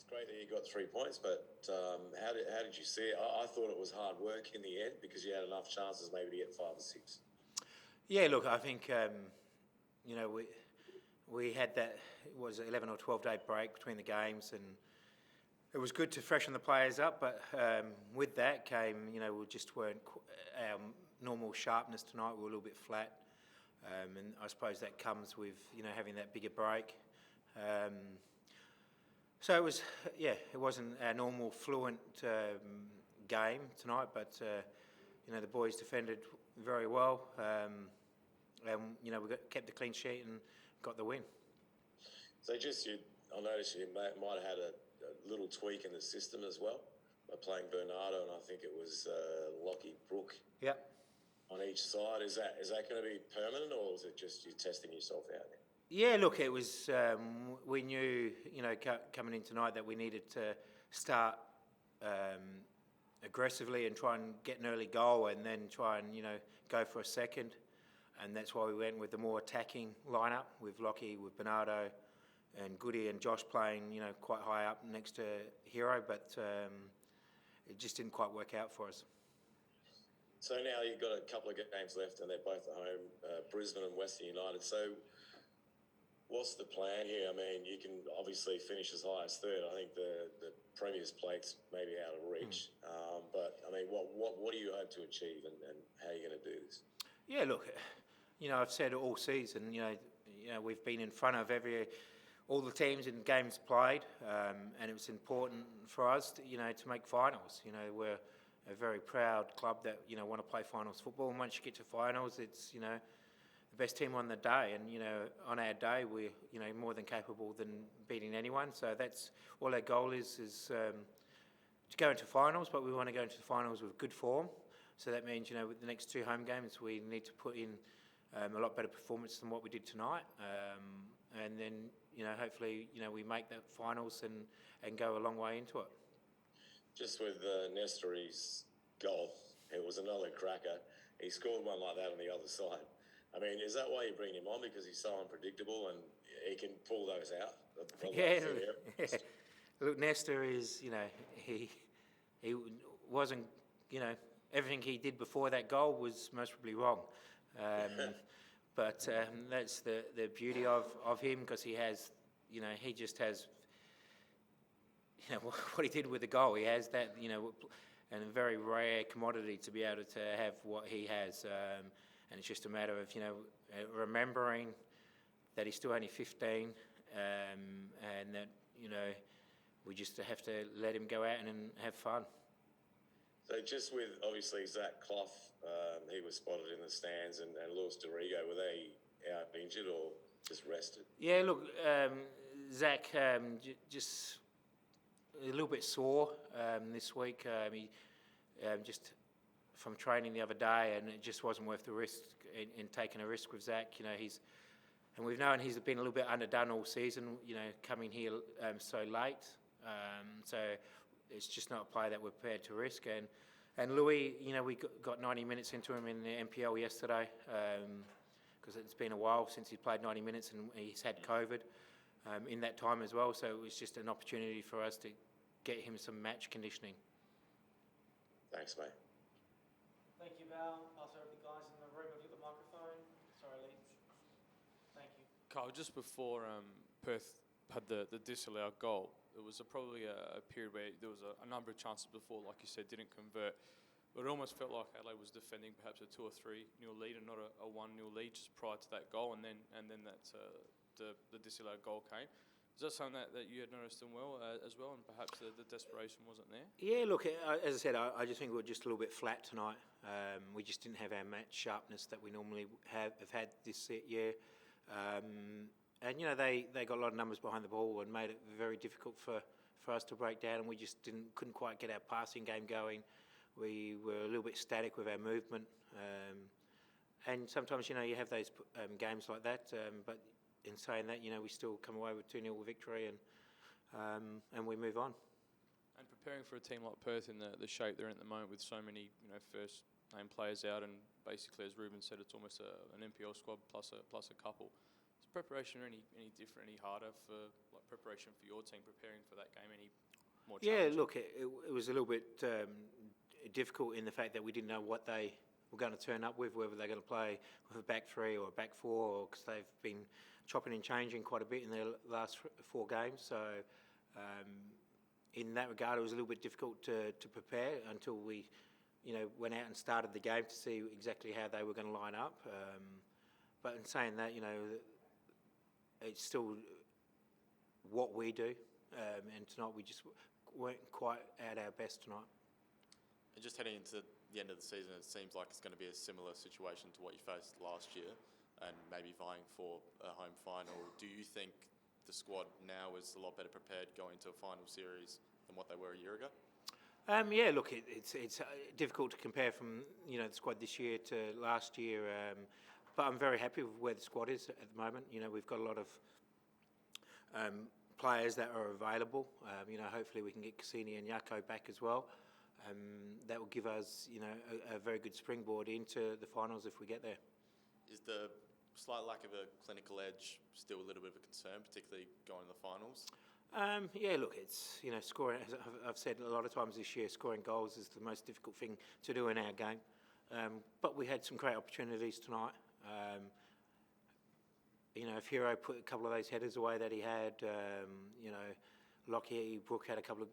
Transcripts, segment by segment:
It's great that you got 3 points, but how did you see it? I thought it was hard work in the end because you had enough chances maybe to get 5 or 6. Yeah, look, I think we had that, it was an 11 or 12 day break between the games, and it was good to freshen the players up, but with that came, we just weren't our normal sharpness tonight. We were a little bit flat, and I suppose that comes with having that bigger break. So it was, it wasn't our normal fluent game tonight, but the boys defended very well, and we kept the clean sheet and got the win. So I noticed you might have had a little tweak in the system as well by playing Bernardo, and I think it was Lockie Brook. Yep. On each side. Is that going to be permanent, or is it just you testing yourself out there? Yeah, look, it was. We knew, coming in tonight that we needed to start aggressively and try and get an early goal, and then try and go for a second, and that's why we went with the more attacking lineup with Lockie, with Bernardo, and Goody and Josh playing quite high up next to Hero, but it just didn't quite work out for us. So now you've got a couple of games left, and they're both at home, Brisbane and Western United. So what's the plan here? I mean, you can obviously finish as high as third. I think the Premier's plate's maybe out of reach. But, I mean, what do you hope to achieve, and how are you going to do this? Yeah, look, I've said all season, we've been in front of all the teams in games played, and it was important for us to make finals. We're a very proud club that want to play finals football, and once you get to finals, it's the best team on the day, and on our day we're more than capable than beating anyone. So that's all our goal is to go into finals, but we want to go into the finals with good form. So that means with the next 2 home games we need to put in a lot better performance than what we did tonight, and then hopefully we make that finals and go a long way into it. Just with Nestori's goal, it was another cracker. He scored one like that on the other side. I mean, is that why you bring him on? Because he's so unpredictable and he can pull those out? Yeah. Look, Nestor is, he wasn't, everything he did before that goal was most probably wrong. But that's the beauty of him, because he has, he just has, what he did with the goal. He has that, and a very rare commodity to be able to have what he has. And it's just a matter of, remembering that he's still only 15, and that, we just have to let him go out and have fun. So just with, obviously, Zach Clough, he was spotted in the stands, and Luis Dorigo, were they out injured or just rested? Yeah, look, Zach just a little bit sore this week. He just from training the other day, and it just wasn't worth the risk in taking a risk with Zach. And we've known he's been a little bit underdone all season, coming here so late. So it's just not a player that we're prepared to risk. And Louis, we got 90 minutes into him in the NPL yesterday, because it's been a while since he played 90 minutes, and he's had COVID in that time as well. So it was just an opportunity for us to get him some match conditioning. Thanks, mate. Thank you, Val. Also, the guys in the room have got the microphone. Sorry, Lee. Thank you. Carl, just before Perth had the disallowed goal, there was probably a period where there was a number of chances before, like you said, didn't convert. But it almost felt like Adelaide was defending perhaps a 2 or 3 nil lead and not a 1-0 lead just prior to that goal, and then that the disallowed goal came. Is that something that you had noticed them well as well, and perhaps the desperation wasn't there? Yeah, look, as I said, I just think we were just a little bit flat tonight. We just didn't have our match sharpness that we normally have had this year. And, they got a lot of numbers behind the ball and made it very difficult for us to break down, and we just couldn't quite get our passing game going. We were a little bit static with our movement. And sometimes, you have those games like that, but in saying that, we still come away with 2-0 victory, and we move on. And preparing for a team like Perth in the shape they're in at the moment, with so many first name players out, and basically, as Ruben said, it's almost an NPL squad plus a couple. Is preparation any different, any harder for preparation for your team preparing for that game? Any more Yeah, challenging? look, it was a little bit difficult in the fact that we didn't know what they were going to turn up with, whether they're going to play with a back three or a back four, because they've been chopping and changing quite a bit in their last 4 games. So in that regard, it was a little bit difficult to prepare until we, went out and started the game to see exactly how they were going to line up. But in saying that, it's still what we do, and tonight we just weren't quite at our best tonight. And just heading into the end of the season, it seems like it's going to be a similar situation to what you faced last year, and maybe vying for a home final. Do you think the squad now is a lot better prepared going to a final series than what they were a year ago? Yeah, look, it's difficult to compare from the squad this year to last year, but I'm very happy with where the squad is at the moment. We've got a lot of players that are available. Hopefully we can get Cassini and Yako back as well. That will give us, a very good springboard into the finals if we get there. Is the slight lack of a clinical edge still a little bit of a concern, particularly going to the finals? Yeah, look, it's, scoring, as I've said a lot of times this year, scoring goals is the most difficult thing to do in our game. But we had some great opportunities tonight. If Hero put a couple of those headers away that he had, Lockie Brook had a couple of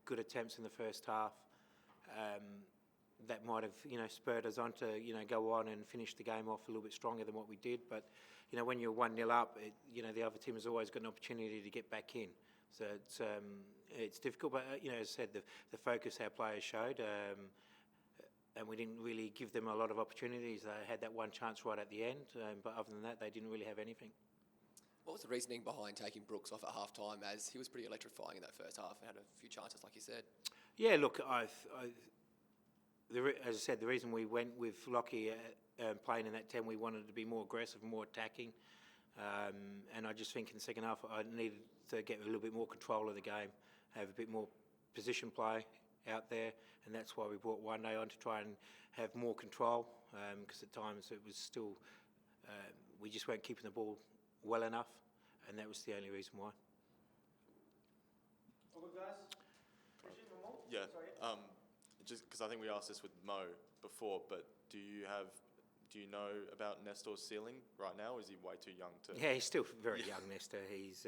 good attempts in the first half. That might have, spurred us on to, go on and finish the game off a little bit stronger than what we did. But, when you're 1-0 up, the other team has always got an opportunity to get back in. So it's difficult. But, as I said, the focus our players showed, and we didn't really give them a lot of opportunities. They had that one chance right at the end, but other than that, they didn't really have anything. What was the reasoning behind taking Brooks off at half-time, as he was pretty electrifying in that first half and had a few chances, like you said? Yeah, look, as I said, the reason we went with Lockie playing in that 10, we wanted to be more aggressive, more attacking. And I just think in the second half, I needed to get a little bit more control of the game, have a bit more position play out there, and that's why we brought One Day on to try and have more control, because at times it was still, we just weren't keeping the ball well enough, and that was the only reason why. All good, guys? Christian, one more? Yeah. Sorry. Just because I think we asked this with Mo before, but do you know about Nestor's ceiling right now? Or is he way too young to? Yeah, he's still very young, Nestor. He's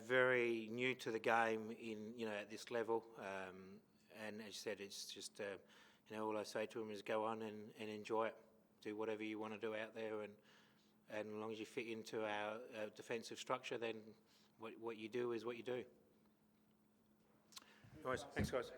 very new to the game at this level. And as you said, it's just all I say to him is go on and enjoy it. Do whatever you want to do out there, and as long as you fit into our defensive structure, then what you do is what you do. Anyways, thanks, guys.